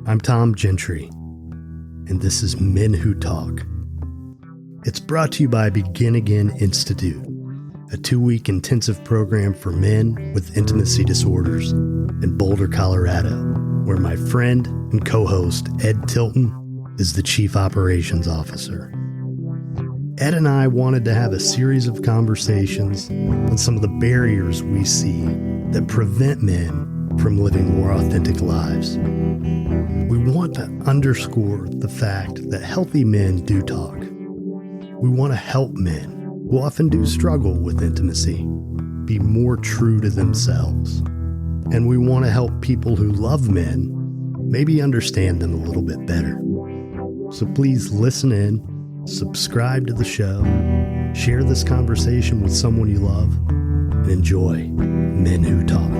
I'm Tom Gentry, and this is Men Who Talk. It's brought to you by Begin Again Institute, a 2-week intensive program for men with intimacy disorders in Boulder, Colorado, where my friend and co-host Ed Tilton is the Chief Operations Officer. Ed and I wanted to have a series of conversations on some of the barriers we see that prevent men from living more authentic lives. We want to underscore the fact that healthy men do talk. We want to help men who often do struggle with intimacy be more true to themselves. And we want to help people who love men maybe understand them a little bit better. So please listen in, subscribe to the show, share this conversation with someone you love, and enjoy Men Who Talk.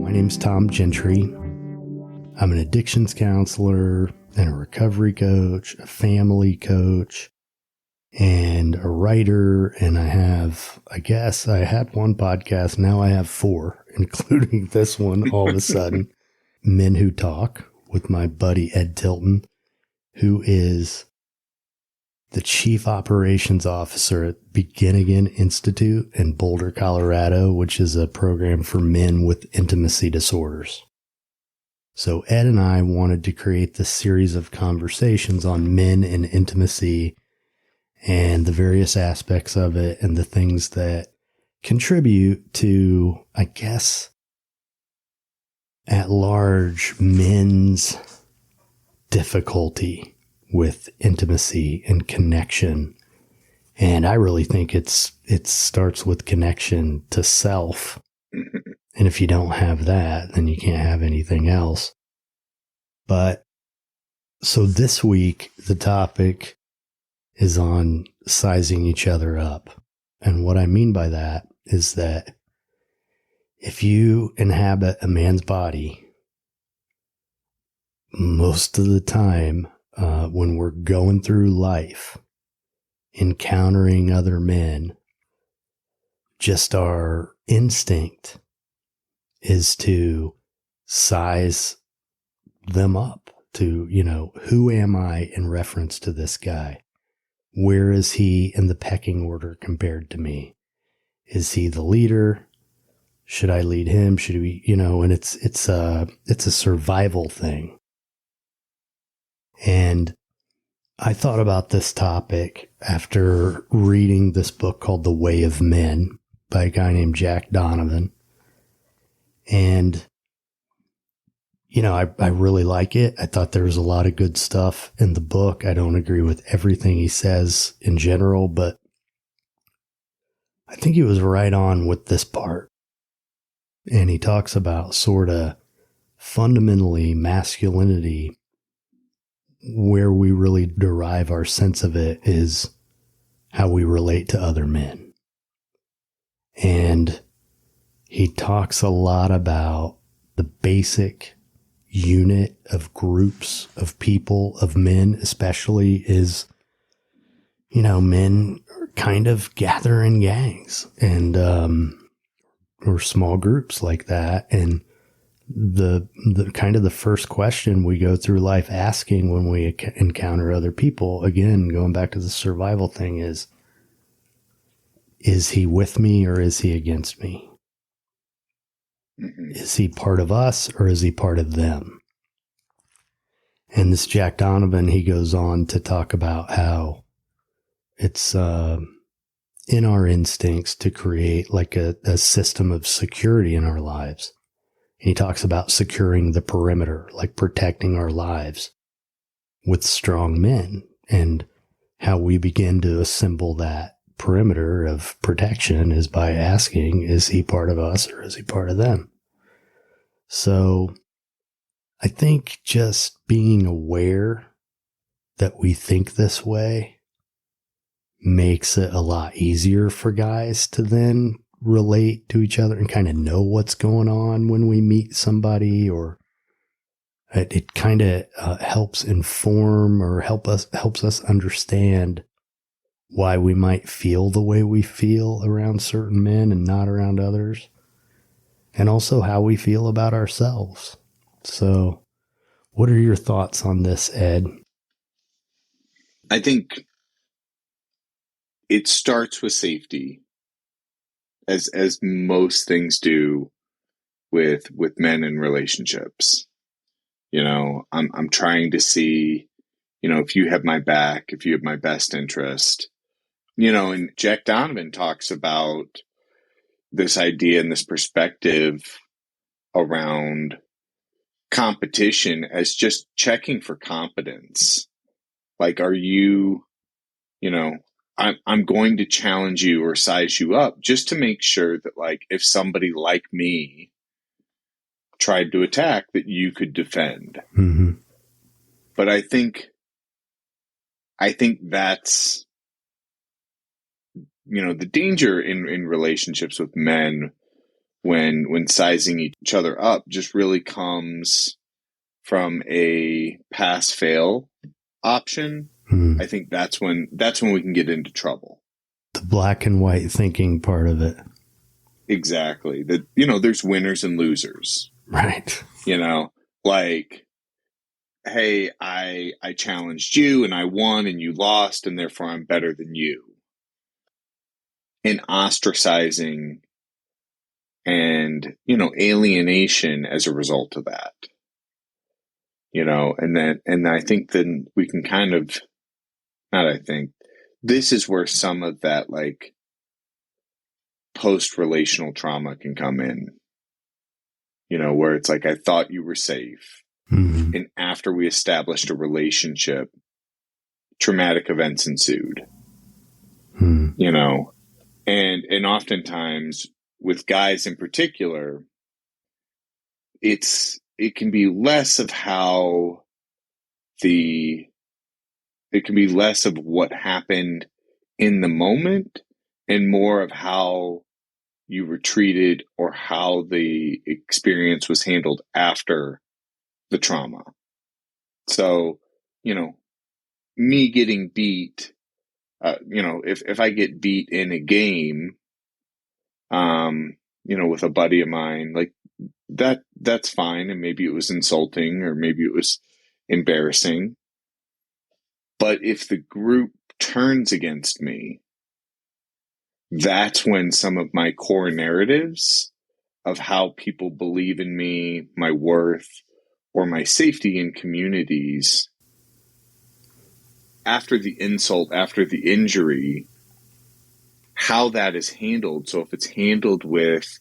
My name's Tom Gentry. I'm an addictions counselor and a recovery coach, a family coach, and a writer. And I had one podcast. Now I have 4, including this one all of a sudden, Men Who Talk, with my buddy Ed Tilton, who is the Chief Operations Officer at Begin Again Institute in Boulder, Colorado, which is a program for men with intimacy disorders. So Ed and I wanted to create this series of conversations on men and intimacy and the various aspects of it and the things that contribute to, I guess, at large, men's difficulty with intimacy and connection. And I really think it starts with connection to self. And if you don't have that, then you can't have anything else. But so this week, the topic is on sizing each other up. And what I mean by that is that if you inhabit a man's body, most of the time, when we're going through life, encountering other men, just our instinct is to size them up to, who am I in reference to this guy? Where is he in the pecking order compared to me? Is he the leader? Should I lead him? Should we, and it's a survival thing. And I thought about this topic after reading this book called The Way of Men by a guy named Jack Donovan. And, I really like it. I thought there was a lot of good stuff in the book. I don't agree with everything he says in general, but I think he was right on with this part. And he talks about sort of fundamentally masculinity. Where we really derive our sense of it is how we relate to other men. And he talks a lot about the basic unit of groups of people, of men especially, is, men kind of gather in gangs and or small groups like that. And the kind of the first question we go through life asking when we encounter other people, again, going back to the survival thing, is he with me or is he against me? Mm-hmm. Is he part of us or is he part of them? And this Jack Donovan, he goes on to talk about how it's in our instincts to create like a system of security in our lives. He talks about securing the perimeter, like protecting our lives with strong men, and how we begin to assemble that perimeter of protection is by asking, is he part of us or is he part of them? So I think just being aware that we think this way makes it a lot easier for guys to then relate to each other and kind of know what's going on when we meet somebody, or it kind of helps inform or helps us understand why we might feel the way we feel around certain men and not around others. and also how we feel about ourselves. So what are your thoughts on this, Ed? I think it starts with safety, as most things do with men in relationships. I'm trying to see, if you have my back, if you have my best interest, and Jack Donovan talks about this idea and this perspective around competition as just checking for competence. Like, are you, I'm going to challenge you or size you up just to make sure that, like, if somebody like me tried to attack, that you could defend. Mm-hmm. But I think that's, the danger in relationships with men when sizing each other up just really comes from a pass fail option. I think that's when we can get into trouble. The black and white thinking part of it. Exactly. That, there's winners and losers. Right. Like, hey, I challenged you and I won and you lost, and therefore I'm better than you. And ostracizing and, alienation as a result of that. And I think then we can kind of, this is where some of that, like, post-relational trauma can come in, where it's like, I thought you were safe. Mm-hmm. And after we established a relationship, traumatic events ensued, and oftentimes with guys in particular, it can be less of what happened in the moment and more of how you were treated or how the experience was handled after the trauma. So, me getting beat, if I get beat in a game, with a buddy of mine, like that's fine. And maybe it was insulting or maybe it was embarrassing. But if the group turns against me, that's when some of my core narratives of how people believe in me, my worth, or my safety in communities, after the insult, after the injury, how that is handled. So if it's handled with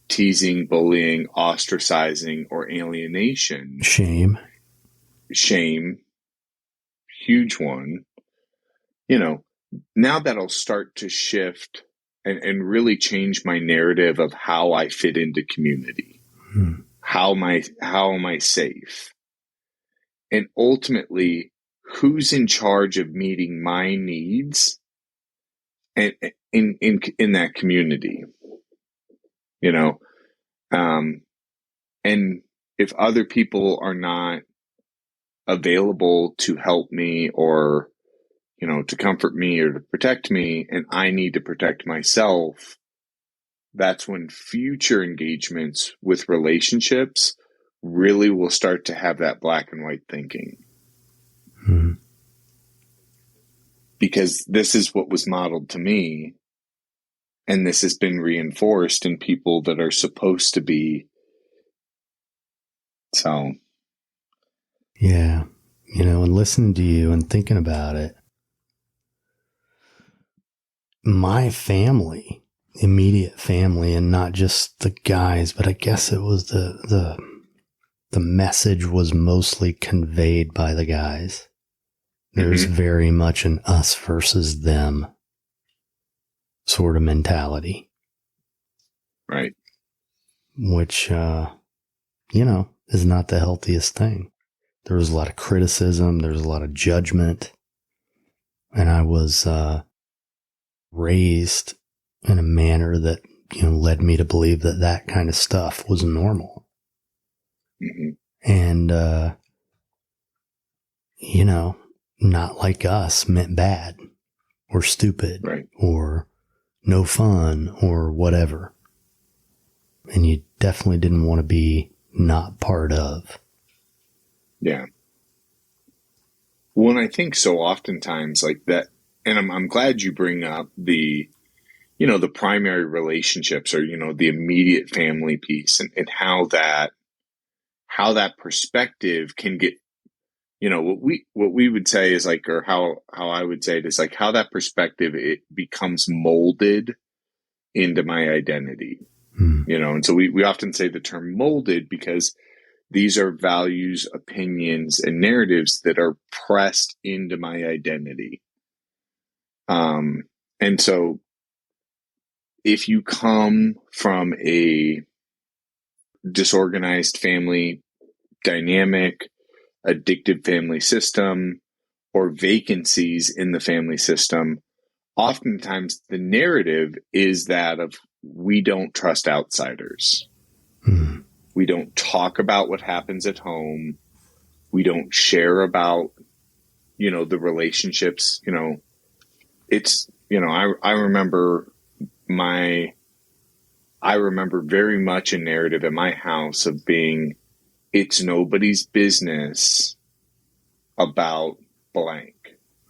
teasing, bullying, ostracizing, or alienation, shame, huge one, now that'll start to shift and really change my narrative of how I fit into community. How am I safe? And ultimately, who's in charge of meeting my needs and in that community? And if other people are not available to help me or, to comfort me or to protect me, and I need to protect myself, that's when future engagements with relationships really will start to have that black and white thinking. Because this is what was modeled to me, and this has been reinforced in people that are supposed to be. So, yeah, and listening to you and thinking about it, my family, immediate family, and not just the guys, but I guess it was the message was mostly conveyed by the guys. There's very much an us versus them sort of mentality. Right. Which, is not the healthiest thing. There was a lot of criticism. There was a lot of judgment. And I was raised in a manner that, led me to believe that kind of stuff was normal. And, not like us meant bad or stupid, right, or no fun or whatever. And you definitely didn't want to be not part of. Yeah. Well, and I think so oftentimes like that, and I'm glad you bring up the, the primary relationships or, the immediate family piece and how that perspective can get, what we would say is like, or how I would say it is like how that perspective, it becomes molded into my identity, and so we often say the term molded because these are values, opinions, and narratives that are pressed into my identity. And so if you come from a disorganized family dynamic, addictive family system, or vacancies in the family system, oftentimes the narrative is that of we don't trust outsiders. We don't talk about what happens at home. We don't share about, the relationships, it's, I remember very much a narrative in my house of being, it's nobody's business about blank,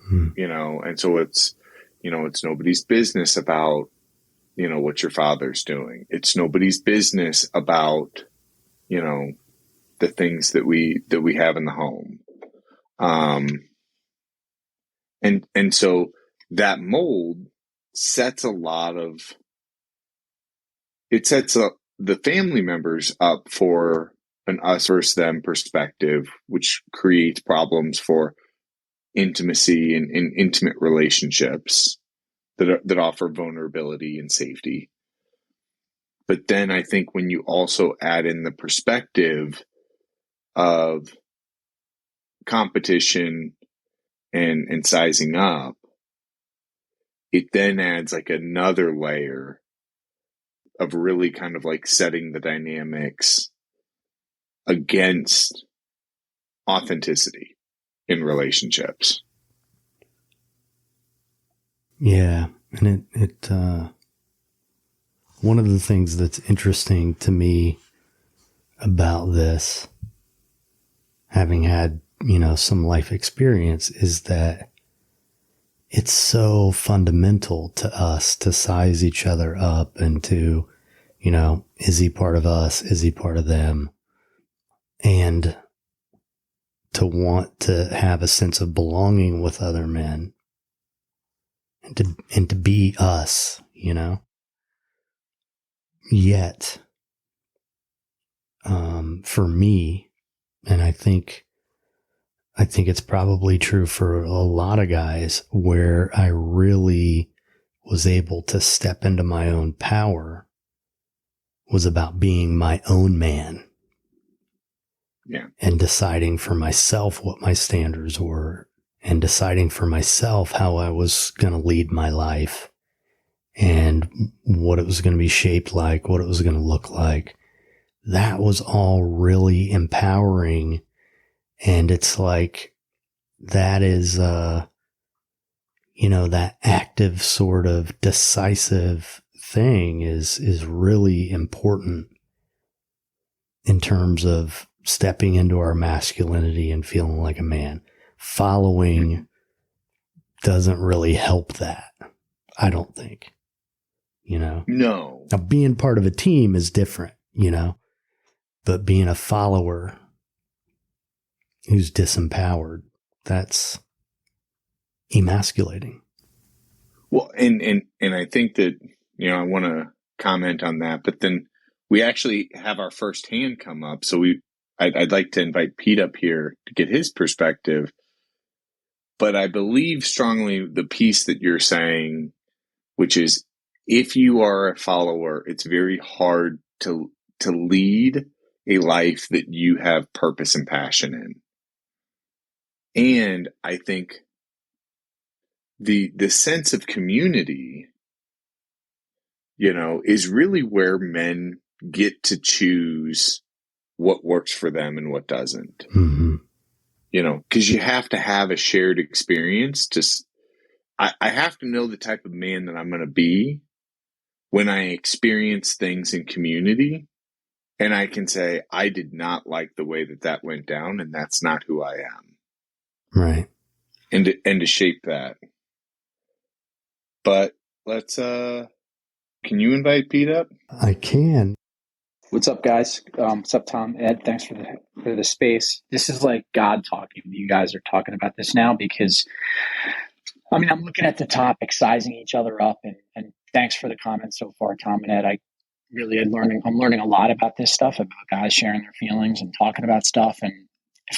and so it's nobody's business about, what your father's doing. It's nobody's business about, the things that we have in the home. And so that mold sets the family members up for an us versus them perspective, which creates problems for intimacy and intimate relationships that offer vulnerability and safety. But then I think when you also add in the perspective of competition and sizing up, it then adds like another layer of really kind of like setting the dynamics against authenticity in relationships. Yeah. And it one of the things that's interesting to me about this, having had, some life experience, is that it's so fundamental to us to size each other up and to, is he part of us? Is he part of them? And to want to have a sense of belonging with other men and to be us, Yet, for me, and I think it's probably true for a lot of guys, where I really was able to step into my own power was about being my own man. Yeah. And deciding for myself what my standards were and deciding for myself how I was going to lead my life and what it was going to be shaped like, what it was going to look like. That was all really empowering. And it's like, that is, that active sort of decisive thing is really important in terms of stepping into our masculinity and feeling like a man. Following doesn't really help that, I don't think. No. Now, being part of a team is different, but being a follower who's disempowered, that's emasculating. Well, and I think that, I want to comment on that, but then we actually have our first hand come up. So I'd like to invite Pete up here to get his perspective. But I believe strongly the piece that you're saying, which is if you are a follower, it's very hard to lead a life that you have purpose and passion in. And I think the sense of community, is really where men get to choose what works for them and what doesn't. Mm-hmm. Because you have to have a shared experience. I have to know the type of man that I'm going to be when I experience things in community. And I can say, I did not like the way that went down, and that's not who I am. Right. And to shape that. But let's, can you invite Pete up? I can. What's up, guys? What's up, Tom, Ed? Thanks for the space. This is like God talking. You guys are talking about this now because, I mean, I'm looking at the topic, sizing each other up, and thanks for the comments so far, Tom and Ed. I'm learning a lot about this stuff, about guys sharing their feelings and talking about stuff. And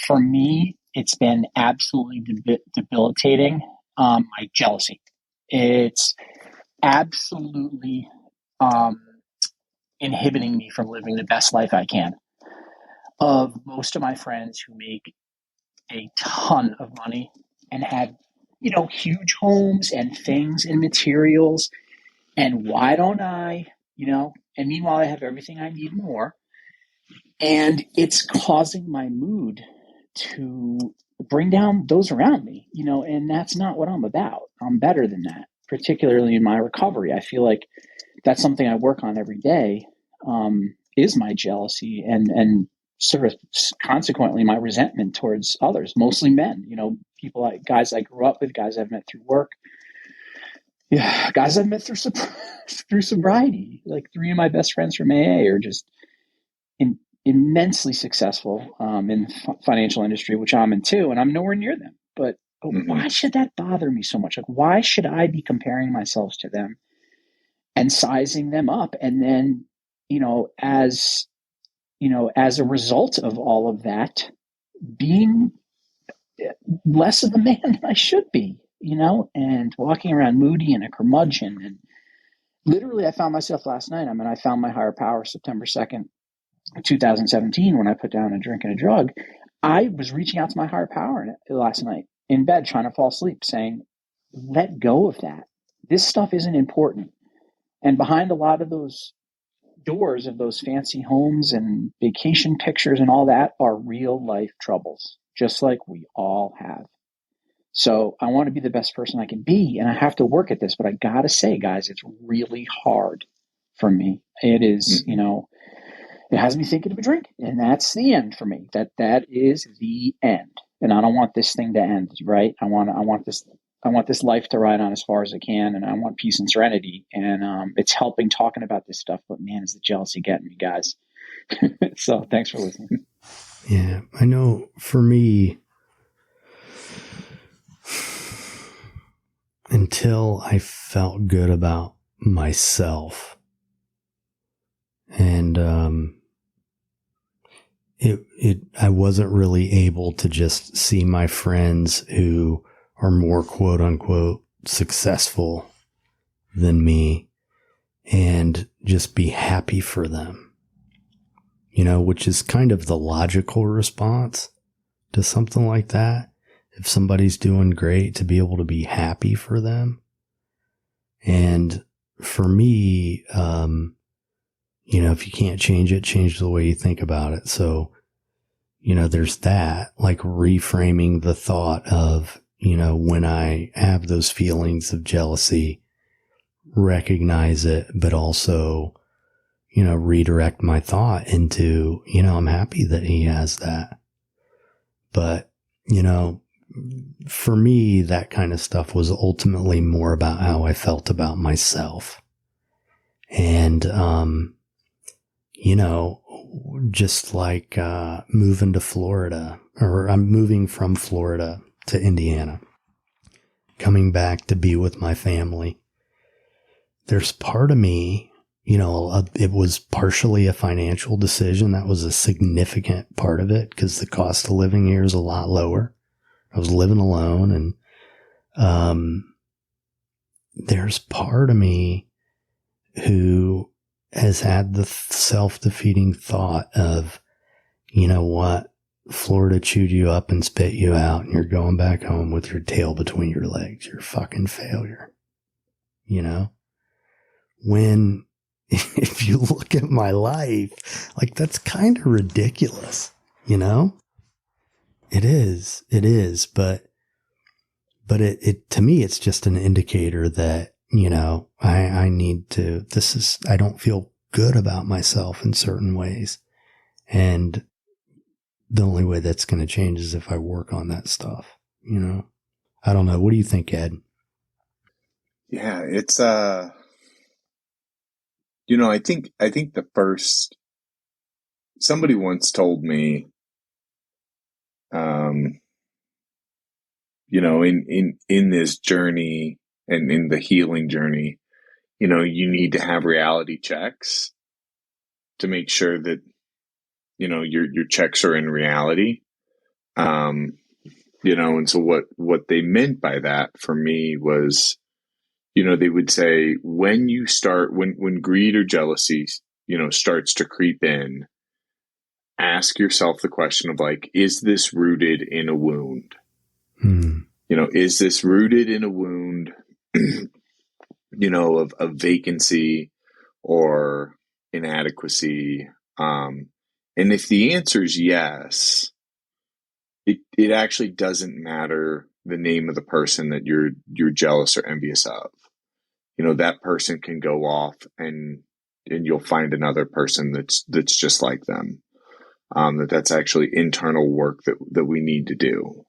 for me, it's been absolutely debilitating. My jealousy. It's absolutely inhibiting me from living the best life I can. Of most of my friends who make a ton of money and have, huge homes and things and materials. And why don't I, and meanwhile I have everything I need more. And it's causing my mood to bring down those around me, and that's not what I'm about. I'm better than that, particularly in my recovery. I feel like that's something I work on every day, is my jealousy and sort of consequently my resentment towards others, mostly men, guys I grew up with, guys I've met through work. Yeah, guys I've met through sobriety. Like 3 of my best friends from AA are just immensely successful in the financial industry, which I'm in too, and I'm nowhere near them. But why should that bother me so much? Like, why should I be comparing myself to them and sizing them up? And then, as a result of all of that, being less of a man than I should be, and walking around moody and a curmudgeon. And literally, I found myself last night. I mean, I found my higher power September 2nd, 2017, when I put down a drink and a drug. I was reaching out to my higher power last night in bed, trying to fall asleep, saying, let go of that. This stuff isn't important. And behind a lot of those doors of those fancy homes and vacation pictures and all that are real life troubles, just like we all have. So I want to be the best person I can be, and I have to work at this. But I got to say, guys, it's really hard for me. It is, it has me thinking of a drink, and that's the end for me. That is the end. And I don't want this thing to end, right? I want this life to ride on as far as it can, and I want peace and serenity. And it's helping talking about this stuff, but man, is the jealousy getting me, guys. So thanks for listening. Yeah, I know for me, until I felt good about myself, and I wasn't really able to just see my friends who are more quote unquote successful than me and just be happy for them, which is kind of the logical response to something like that. If somebody's doing great, to be able to be happy for them. And for me, if you can't change it, change the way you think about it. So, there's that, like reframing the thought of, when I have those feelings of jealousy, recognize it, but also, redirect my thought into, I'm happy that he has that. But, for me, that kind of stuff was ultimately more about how I felt about myself. And, just like moving to Florida, or I'm moving from Florida to Indiana, coming back to be with my family. There's part of me, it was partially a financial decision. That was a significant part of it because the cost of living here is a lot lower. I was living alone, and there's part of me who has had the self-defeating thought of, what, Florida chewed you up and spit you out, and you're going back home with your tail between your legs. You're a fucking failure. When, if you look at my life, like, that's kind of ridiculous, It is, but it to me, it's just an indicator that, I need to, I don't feel good about myself in certain ways. And the only way that's going to change is if I work on that stuff, you know? I don't know. What do you think, Ed? Yeah, it's, you know, I think the first, somebody once told me, you know, in this journey and in the healing journey, you know, you need to have reality checks to make sure that, you know, your checks are in reality. You know, and so what they meant by that for me was, you know, they would say when greed or jealousy, you know, starts to creep in, ask yourself the question of like, is this rooted in a wound? You know, is this rooted in a wound, you know, of vacancy or inadequacy? And if the answer is yes, it actually doesn't matter the name of the person that you're jealous or envious of. You know, that person can go off and you'll find another person that's just like them. That's actually internal work that we need to do.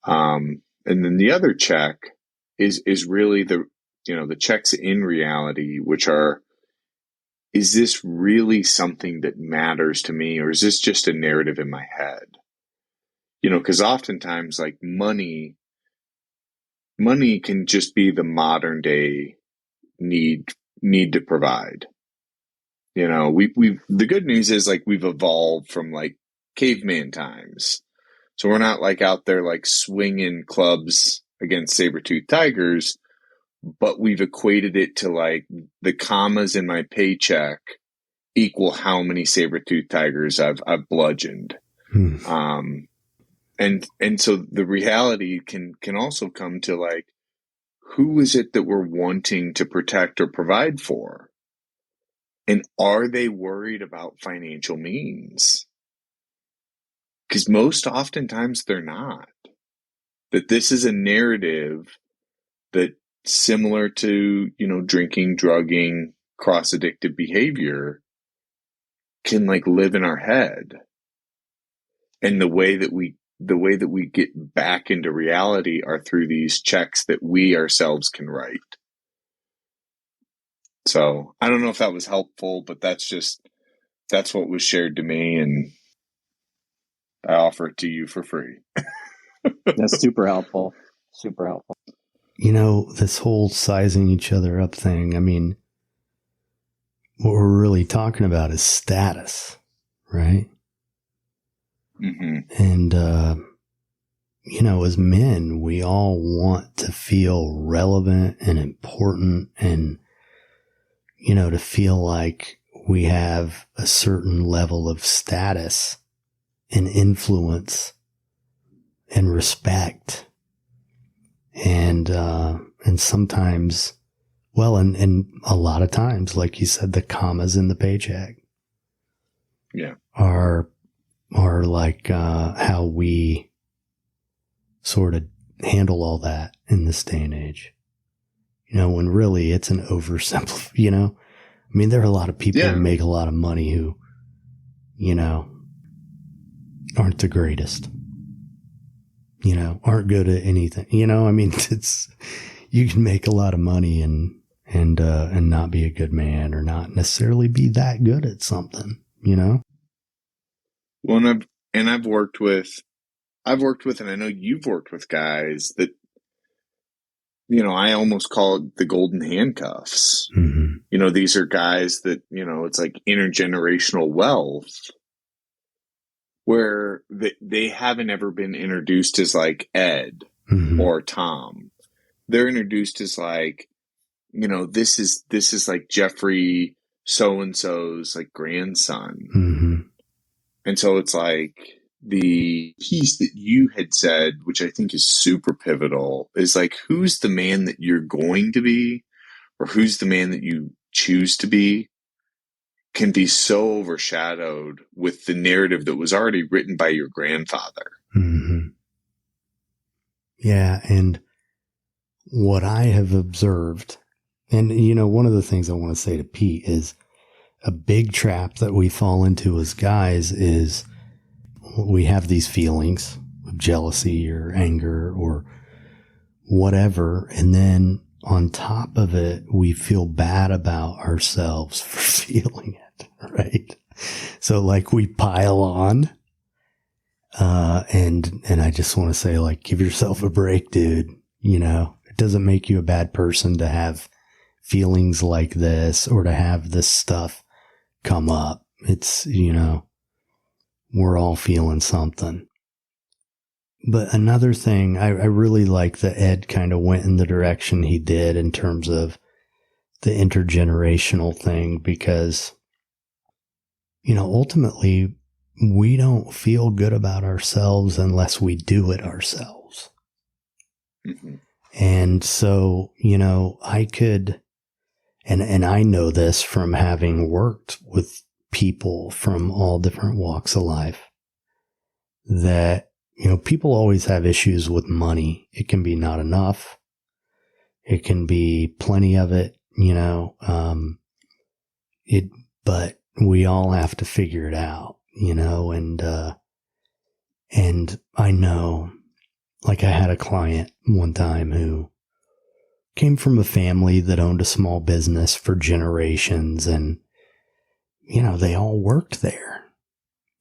And then the other check is really the checks in reality, which are, is this really something that matters to me, or is this just a narrative in my head? You know, because oftentimes like money can just be the modern day need to provide. You know, we've the good news is like we've evolved from like caveman times. So we're not like out there like swinging clubs against saber-toothed tigers, but we've equated it to like the commas in my paycheck equal how many saber-toothed tigers I've bludgeoned. And so the reality can also come to like, who is it that we're wanting to protect or provide for? And are they worried about financial means? Because most oftentimes they're not. That this is a narrative that, similar to, you know, drinking, drugging, cross-addictive behavior, can like live in our head. And the way that we get back into reality are through these checks that we ourselves can write. So I don't know if that was helpful, but that's what was shared to me, and I offer it to you for free. That's super helpful. Super helpful. You know, this whole sizing each other up thing, I mean, what we're really talking about is status, right? Mm-hmm. And, you know, as men, we all want to feel relevant and important and, you know, to feel like we have a certain level of status and influence and respect. And sometimes, well, and a lot of times, like you said, the commas in the paycheck, yeah, are like, how we sort of handle all that in this day and age, you know, when really it's an oversimplification, you know, I mean, there are a lot of people who make a lot of money who, you know, aren't the greatest, you know, aren't good at anything, you know, I mean, you can make a lot of money and not be a good man or not necessarily be that good at something, you know? Well, I've worked with, and I know you've worked with guys that, you know, I almost call it the golden handcuffs. Mm-hmm. You know, these are guys that, you know, it's like intergenerational wealth, where they haven't ever been introduced as like Ed or Tom. They're introduced as like, you know, this is like Jeffrey so-and-so's like grandson. Mm-hmm. And so it's like the piece that you had said, which I think is super pivotal, is like, who's the man that you're going to be, or who's the man that you choose to be, can be so overshadowed with the narrative that was already written by your grandfather. Mm-hmm. Yeah. And what I have observed, and, you know, one of the things I want to say to Pete is, a big trap that we fall into as guys is we have these feelings of jealousy or anger or whatever. And then on top of it, we feel bad about ourselves for feeling it, right? So like we pile on, and I just want to say, like, give yourself a break, dude. You know, it doesn't make you a bad person to have feelings like this or to have this stuff come up. It's, you know, we're all feeling something. But another thing, I really like that Ed kind of went in the direction he did in terms of the intergenerational thing, because, you know, ultimately we don't feel good about ourselves unless we do it ourselves. Mm-hmm. And so, you know, I could, and I know this from having worked with people from all different walks of life, that, you know, people always have issues with money. It can be not enough. It can be plenty of it, you know, but we all have to figure it out, you know, and I know, like, I had a client one time who came from a family that owned a small business for generations, and, you know, they all worked there.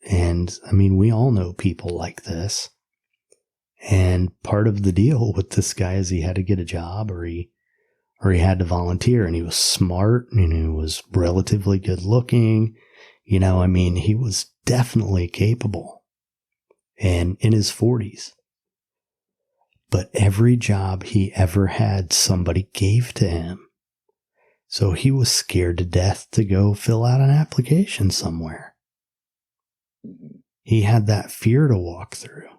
And I mean, we all know people like this. And part of the deal with this guy is he had to get a job, or he had to volunteer, and he was smart, and he was relatively good looking. You know, I mean, he was definitely capable and in his 40s. But every job he ever had, somebody gave to him. So he was scared to death to go fill out an application somewhere. He had that fear to walk through.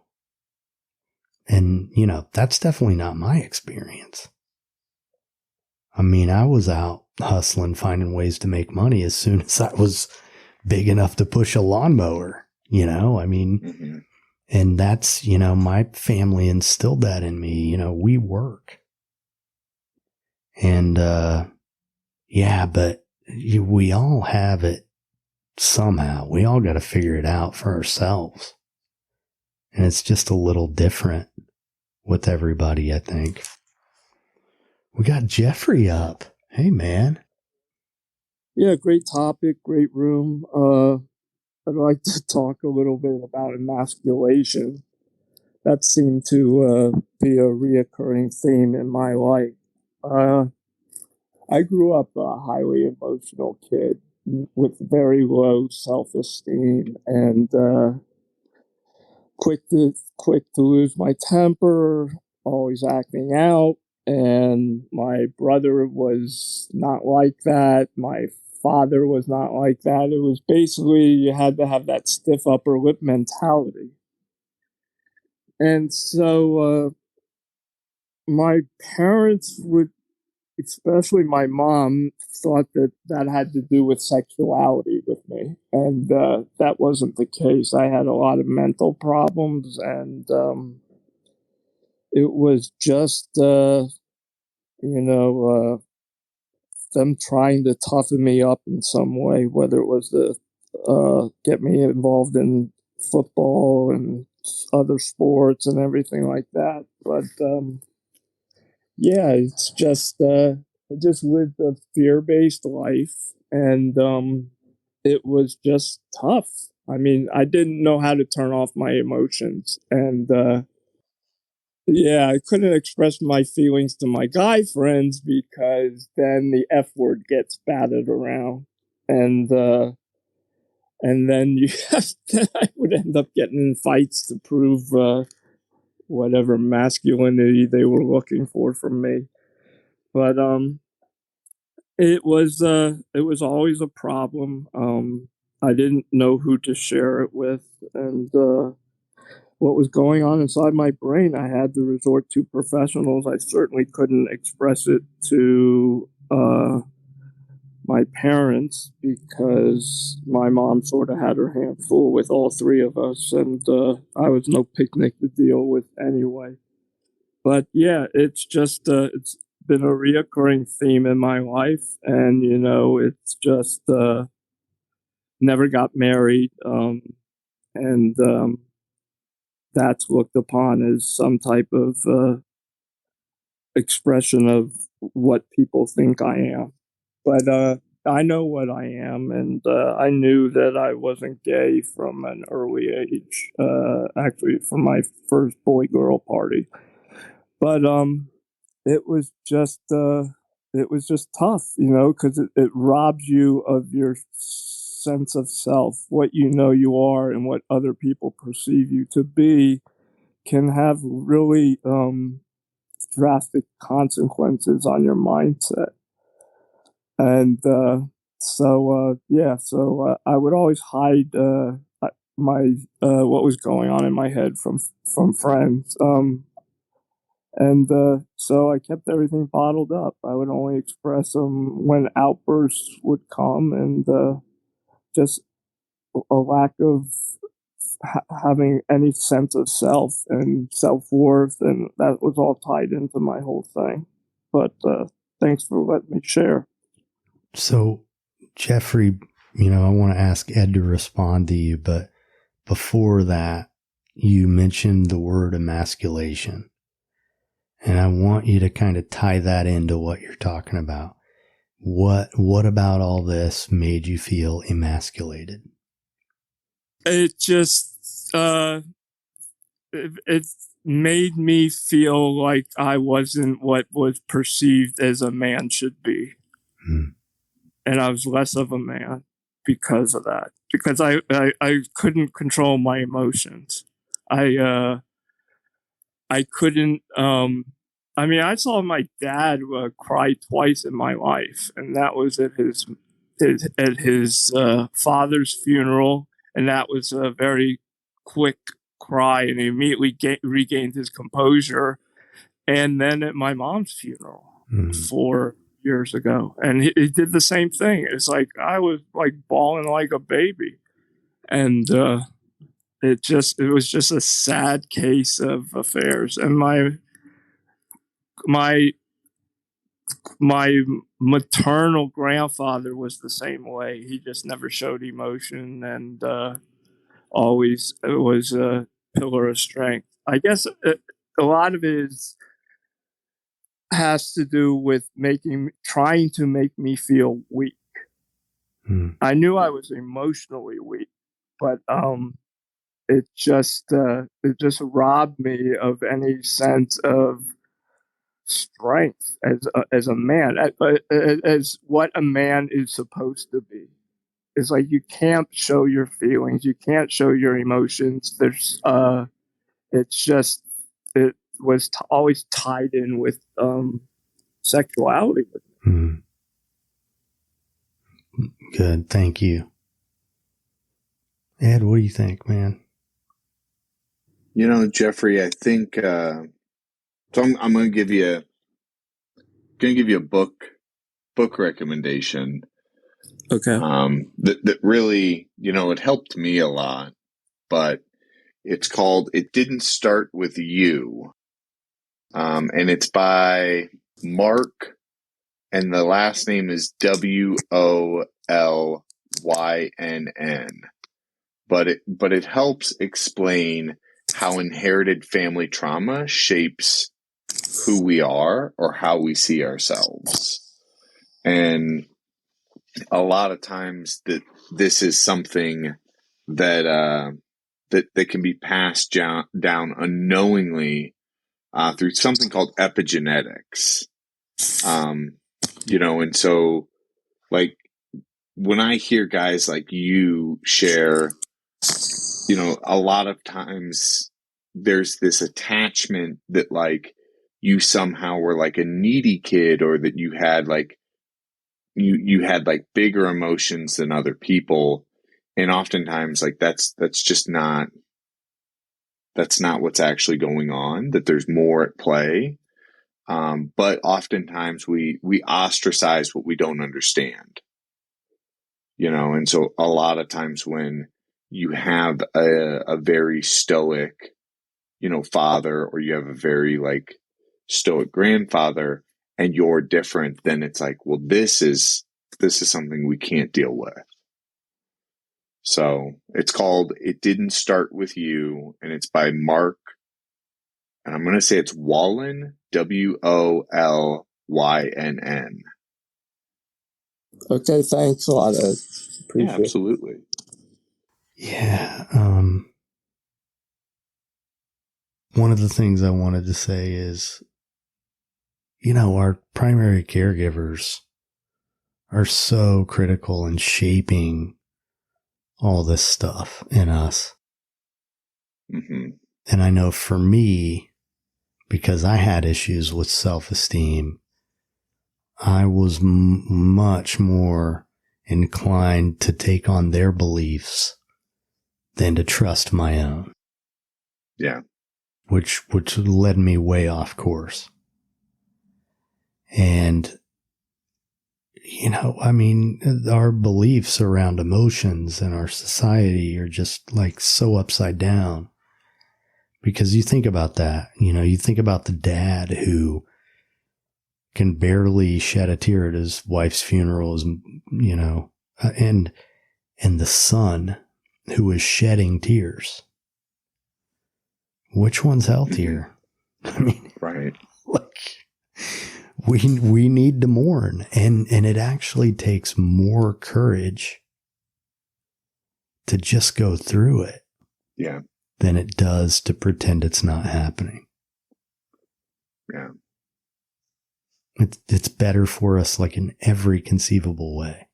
And, you know, that's definitely not my experience. I mean, I was out hustling, finding ways to make money as soon as I was big enough to push a lawnmower, you know, I mean, mm-hmm. And that's, you know, my family instilled that in me. You know, we work. And, yeah, but we all have it somehow. We all got to figure it out for ourselves. And it's just a little different with everybody, I think. We got Jeffrey up. Hey, man. Yeah, great topic, great room. I'd like to talk a little bit about emasculation. That seemed to be a reoccurring theme in my life. I grew up a highly emotional kid with very low self-esteem and quick to lose my temper, always acting out. And my brother was not like that. My father was not like that. It was basically, you had to have that stiff upper lip mentality. And so my parents would, especially my mom, thought that had to do with sexuality with me. And that wasn't the case. I had a lot of mental problems, and it was just, them trying to toughen me up in some way, whether it was to get me involved in football and other sports and everything like that. But yeah, it's just I just lived a fear-based life, and it was just tough. I mean, I didn't know how to turn off my emotions, and yeah, I couldn't express my feelings to my guy friends because then the F word gets batted around, and then I would end up getting in fights to prove whatever masculinity they were looking for from me. But it was always a problem. I didn't know who to share it with, and what was going on inside my brain, I had to resort to professionals. I certainly couldn't express it to my parents because my mom sort of had her hand full with all three of us, and I was no picnic to deal with anyway. But yeah, it's just it's been a reoccurring theme in my life, and you know, it's just never got married, and that's looked upon as some type of expression of what people think I am. But I know what I am, and I knew that I wasn't gay from an early age. Actually, from my first boy-girl party. But it was just tough, because it robs you of your sense of self, what you know you are, and what other people perceive you to be, can have really drastic consequences on your mindset. And so I would always hide my what was going on in my head from friends. And so I kept everything bottled up. I would only express them when outbursts would come, and just a lack of having any sense of self and self-worth, and that was all tied into my whole thing. But thanks for letting me share. So, Jeffrey, I want to ask Ed to respond to you, but before that, you mentioned the word emasculation. And I want you to kind of tie that into what you're talking about. What about all this made you feel emasculated? It just it made me feel like I wasn't what was perceived as a man should be. And I was less of a man because of that. Because I couldn't control my emotions. I couldn't. I saw my dad cry twice in my life, and that was at his father's funeral, and that was a very quick cry, and he immediately regained his composure. And then at my mom's funeral 4 years ago, and he did the same thing. It's like I was like bawling like a baby, and it was just a sad case of affairs. And my maternal grandfather was the same way. He just never showed emotion, and always was a pillar of strength. I guess a lot of it has to do with trying to make me feel weak. I knew I was emotionally weak, but it just robbed me of any sense of strength as a man, as what a man is supposed to be. It's like you can't show your feelings, you can't show your emotions. It was always tied in with sexuality. Good, thank you. Ed, what do you think, man? Jeffrey, I think so. I'm going to give you a book recommendation. Okay. That really, it helped me a lot, but it's called "It Didn't Start With You," and it's by Mark, and the last name is Wollynn. But it helps explain how inherited family trauma shapes who we are or how we see ourselves. And a lot of times that this is something that can be passed down unknowingly through something called epigenetics. And so, like, when I hear guys like you share, a lot of times there's this attachment that like you somehow were like a needy kid, or that you had like you had like bigger emotions than other people. And oftentimes like that's not what's actually going on, that there's more at play. But oftentimes we ostracize what we don't understand, and so a lot of times when you have a very stoic, father, or you have a very like stoic grandfather, and you're different, then it's like, well, this is something we can't deal with. So it's called It Didn't Start With You, and it's by Mark, and I'm going to say it's Wolynn, Wollynn. Okay, thanks a lot, Ed. Appreciate Yeah, absolutely. Yeah. One of the things I wanted to say is, our primary caregivers are so critical in shaping all this stuff in us. Mm-hmm. And I know for me, because I had issues with self-esteem, I was much more inclined to take on their beliefs than to trust my own. Yeah. Which led me way off course. And, our beliefs around emotions in our society are just like so upside down. Because you think about that, you think about the dad who can barely shed a tear at his wife's funeral, and the son who is shedding tears. Which one's healthier? Right. We need to mourn, and it actually takes more courage to just go through it. Yeah. Than it does to pretend it's not happening. Yeah. It's better for us, like, in every conceivable way.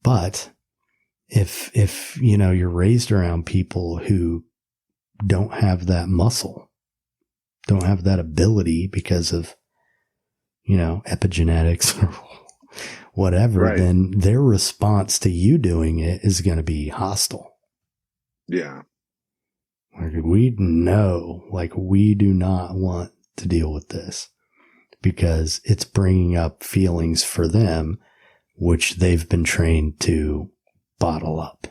But if you're raised around people who don't have that muscle, don't have that ability because of, epigenetics or whatever, right, then their response to you doing it is going to be hostile. Yeah. We know, we do not want to deal with this because it's bringing up feelings for them, which they've been trained to bottle up.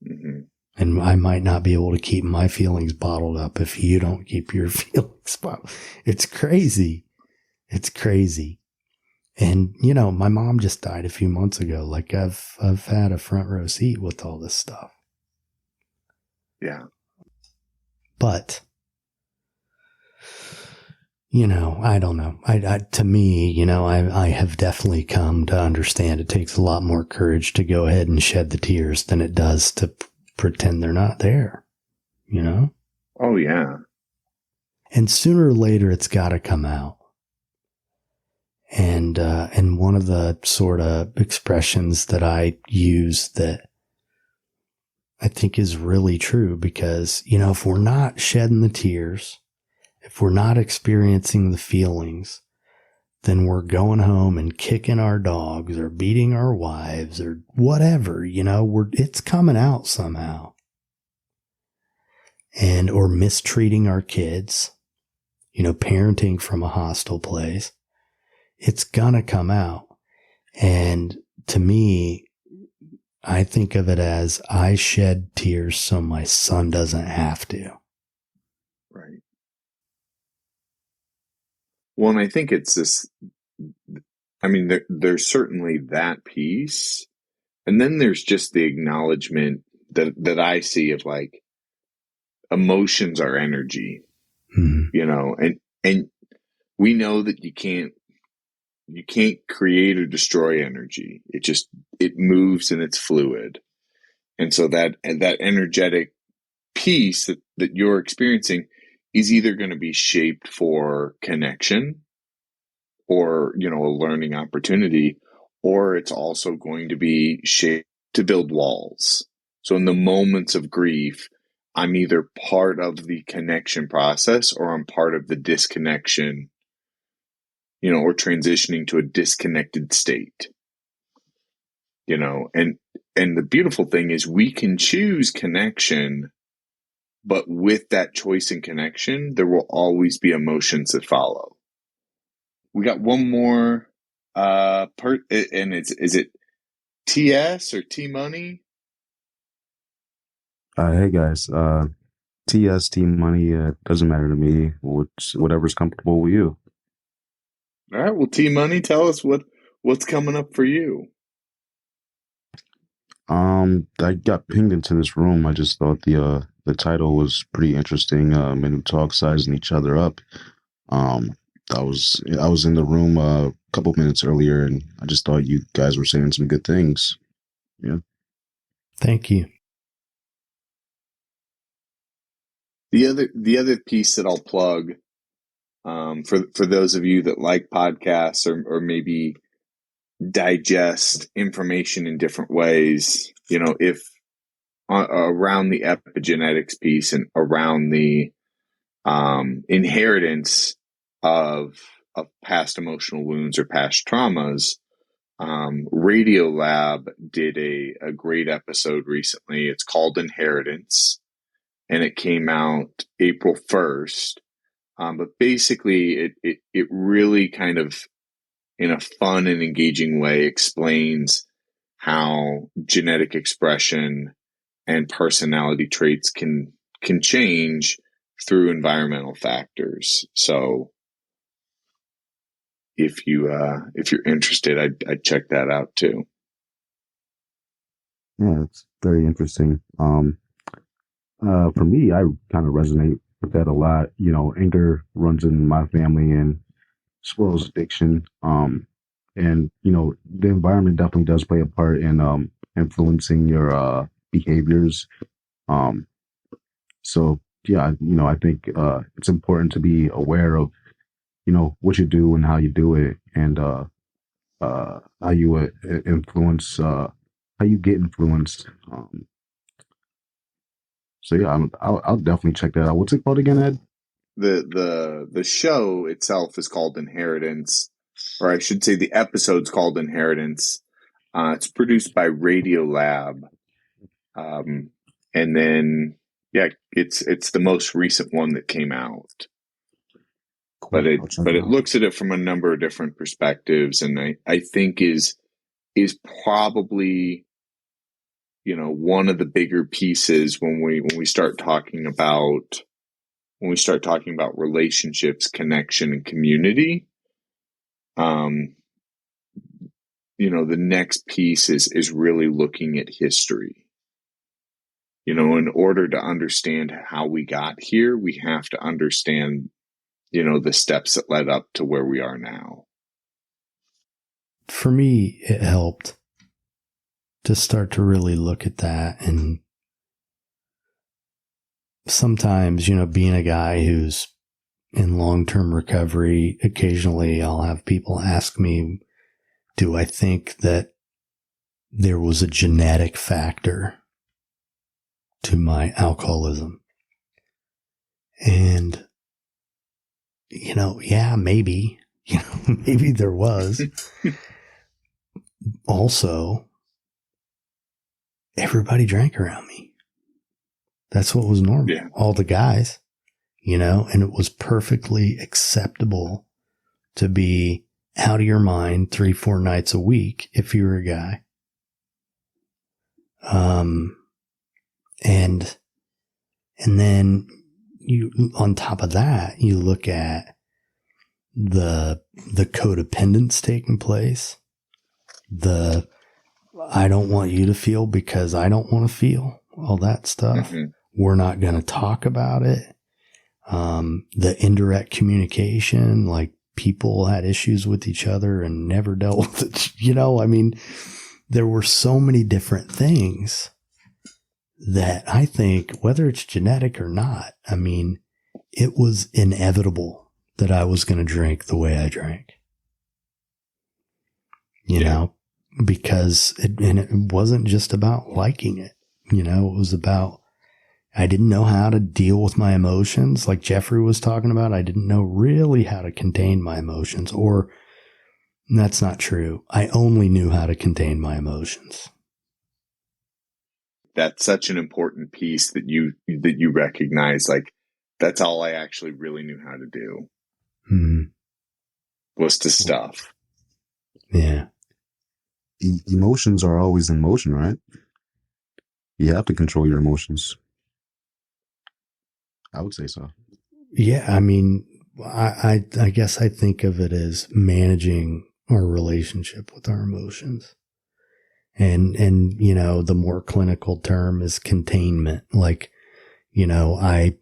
Mm-hmm. And I might not be able to keep my feelings bottled up if you don't keep your feelings bottled. It's crazy. It's crazy. And, my mom just died a few months ago. I've had a front row seat with all this stuff. Yeah. But, I don't know. To me, I have definitely come to understand it takes a lot more courage to go ahead and shed the tears than it does to pretend they're not there, Oh, yeah. And sooner or later, it's got to come out. And one of the sort of expressions that I use that I think is really true, because, if we're not shedding the tears, if we're not experiencing the feelings, then we're going home and kicking our dogs or beating our wives or whatever, it's coming out somehow. Or mistreating our kids, parenting from a hostile place. It's gonna come out. And to me, I think of it as I shed tears so my son doesn't have to. Right. Well, and I think it's this, there's certainly that piece. And then there's just the acknowledgement that I see of, emotions are energy, and we know that you can't create or destroy energy. It moves and it's fluid. And so that energetic piece that you're experiencing is either going to be shaped for connection or, a learning opportunity, or it's also going to be shaped to build walls. So in the moments of grief, I'm either part of the connection process or I'm part of the disconnection, or transitioning to a disconnected state, and the beautiful thing is we can choose connection, but with that choice in connection, there will always be emotions that follow. We got one more part, and is it TS or T Money? Hey guys, TS, T Money, doesn't matter to me. Whatever's comfortable with you. All right, well, T Money, tell us what's coming up for you. I got pinged into this room. I just thought the title was pretty interesting. Men who talk sizing each other up. Um, I was in the room a couple minutes earlier, and I just thought you guys were saying some good things. Yeah. Thank you. The other piece that I'll plug, for those of you that like podcasts or maybe digest information in different ways, if around the epigenetics piece and around the inheritance of past emotional wounds or past traumas, Radiolab did a great episode recently. It's called Inheritance, and it came out April 1st. But basically, it really kind of, in a fun and engaging way, explains how genetic expression and personality traits can change through environmental factors. So if you're interested, I'd check that out too. Yeah, it's very interesting. For me, I kind of resonate with that a lot. Anger runs in my family, and as well as addiction. And the environment definitely does play a part in influencing your behaviors. So yeah, I think it's important to be aware of what you do and how you do it, and how you influence, how you get influenced. So yeah, I'll definitely check that out. What's it called again, Ed? The show itself is called Inheritance, or I should say the episode's called Inheritance. It's produced by Radiolab. And then, yeah, it's the most recent one that came out. Cool. But it looks at it from a number of different perspectives, and I think is probably, one of the bigger pieces when we start talking about relationships, connection, and community. The next piece is really looking at history. In order to understand how we got here, we have to understand, the steps that led up to where we are now. For me, it helped to start to really look at that. And sometimes, being a guy who's in long-term recovery, occasionally I'll have people ask me, do I think that there was a genetic factor to my alcoholism? And, yeah, maybe, maybe there was. Also, everybody drank around me. That's what was normal. Yeah. All the guys, and it was perfectly acceptable to be out of your mind 3-4 nights a week if you were a guy. And then you, on top of that, you look at the codependence taking place. I don't want you to feel because I don't want to feel, all that stuff. Mm-hmm. We're not going to talk about it. The indirect communication, like people had issues with each other and never dealt with it. There were so many different things that I think, whether it's genetic or not, it was inevitable that I was going to drink the way I drank. Because it wasn't just about liking it. It was about, I didn't know how to deal with my emotions. Like Jeffrey was talking about, I didn't know really how to contain my emotions, or that's not true. I only knew how to contain my emotions. That's such an important piece that you recognize. Like, that's all I actually really knew how to do. Was to stuff. Yeah. Emotions are always in motion, right? You have to control your emotions. I would say so. Yeah, I guess I think of it as managing our relationship with our emotions. And, you know, the more clinical term is containment. Like, you know, I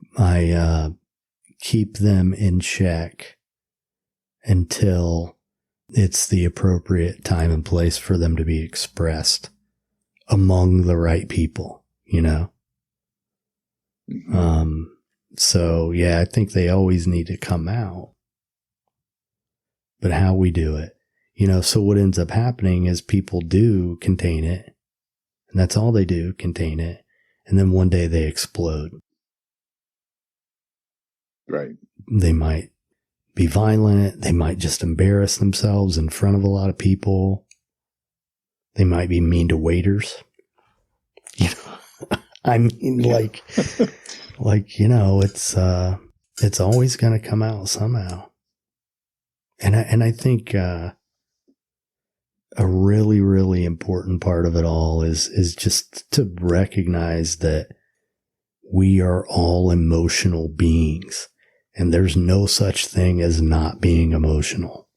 keep them in check until it's the appropriate time and place for them to be expressed among the right people, you know? Mm-hmm. So yeah, I think they always need to come out, but how we do it, you know, so what ends up happening is people do contain it, and that's all they do, contain it. And then one day they explode. Right. They might be violent. They might just embarrass themselves in front of a lot of people. They might be mean to waiters. You know, I mean, like, you know, it's always going to come out somehow. And I think, a really, really important part of it all is just to recognize that we are all emotional beings, and there's no such thing as not being emotional.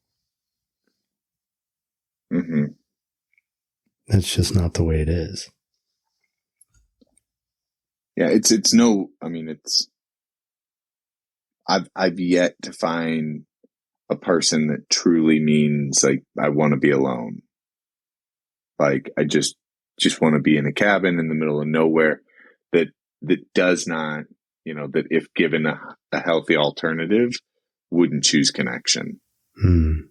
Mm-hmm. That's just not the way it is. Yeah, I've yet to find a person that truly means like, I want to be alone. Like, I just want to be in a cabin in the middle of nowhere, that does not, you know, that if given a healthy alternative, wouldn't choose connection. You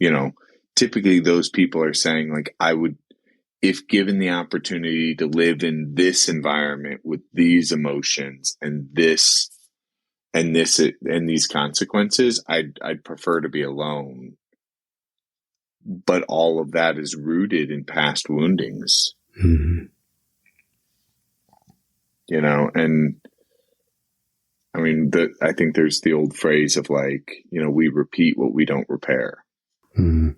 know, typically those people are saying like, I would, if given the opportunity to live in this environment with these emotions and these consequences, I'd prefer to be alone. But all of that is rooted in past woundings. Mm-hmm. You know, and I mean, I think there's the old phrase of like, you know, we repeat what we don't repair. Mm-hmm.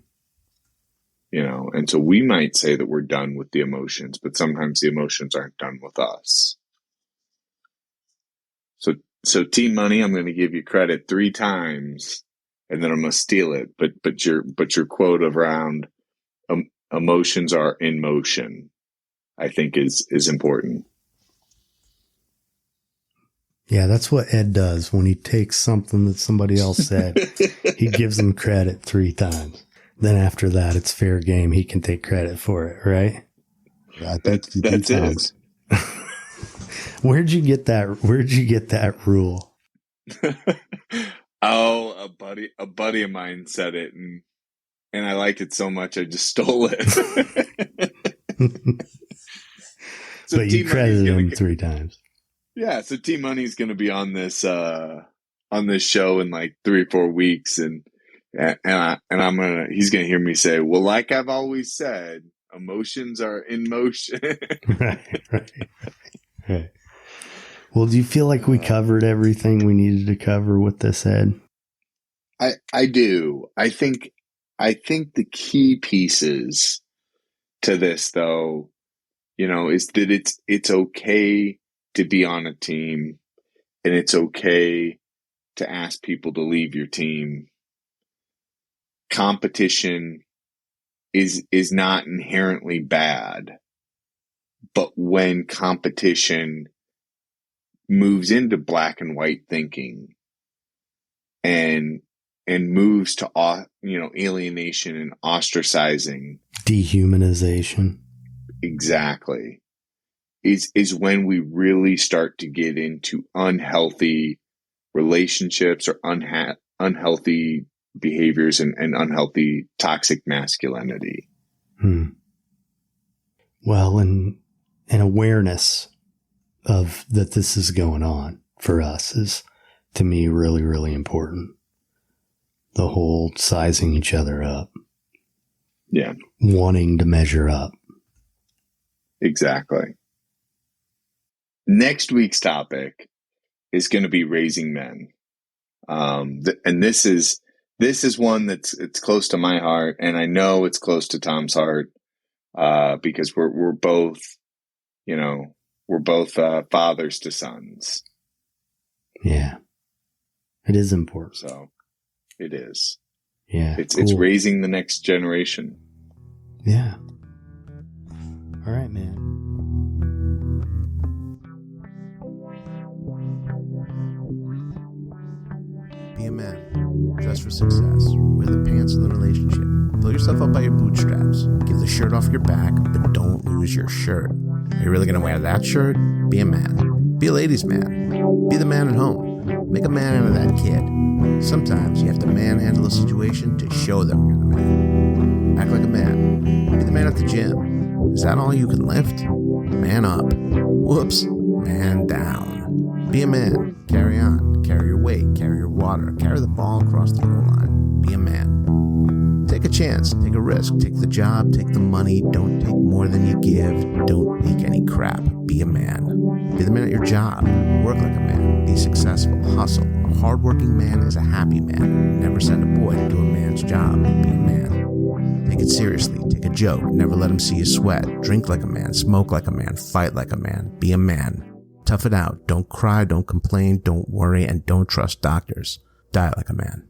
You know, and so we might say that we're done with the emotions, but sometimes the emotions aren't done with us. So Team Money, I'm going to give you credit 3 times, and then I'm going to steal it. But your quote around emotions are in motion, I think is important. Yeah, that's what Ed does when he takes something that somebody else said. He gives them credit 3 times. Then after that, it's fair game. He can take credit for it, right? Yeah, that's it. Where'd you get that rule? Oh, a buddy of mine said it, and I liked it so much I just stole it. So but you credited him 3 times. Yeah, so Team Money's going to be on this show in like 3 or 4 weeks, and he's going to hear me say, well, like I've always said, emotions are in motion. Right. Well, do you feel like we covered everything we needed to cover with this, Ed? I do. I think the key pieces to this, though, you know, is that it's okay to be on a team, and it's okay to ask people to leave your team. Competition is not inherently bad, but when competition moves into black and white thinking and moves to, you know, alienation and ostracizing, dehumanization, exactly, is when we really start to get into unhealthy relationships or unhealthy behaviors and unhealthy toxic masculinity. Well, and awareness of that this is going on for us is, to me, really, really important. The whole sizing each other up. Yeah. Wanting to measure up. Exactly. Next week's topic is going to be raising men. And this is one it's close to my heart, and I know it's close to Tom's heart, because we're both, you know, fathers to sons. Yeah, it is important. So it is. Yeah, it's raising the next generation. Yeah. All right, man. Be a man. Dress for success. Wear the pants in the relationship. Pull yourself up by your bootstraps. Give the shirt off your back, but don't lose your shirt. Are you really going to wear that shirt? Be a man. Be a ladies' man. Be the man at home. Make a man out of that kid. Sometimes you have to manhandle a situation to show them you're the man. Act like a man. Be the man at the gym. Is that all you can lift? Man up. Whoops. Man down. Be a man. Carry on. Carry your weight. Carry your water. Carry the ball across the goal line. Be a man. Take a chance. Take a risk. Take the job. Take the money. Don't take more than you give. Don't take any crap. Be a man. Be the man at your job. Work like a man. Be successful. Hustle. A hardworking man is a happy man. Never send a boy to do a man's job. Be a man. Take it seriously. Take a joke. Never let him see you sweat. Drink like a man. Smoke like a man. Fight like a man. Be a man. Tough it out. Don't cry. Don't complain. Don't worry. And don't trust doctors. Die like a man.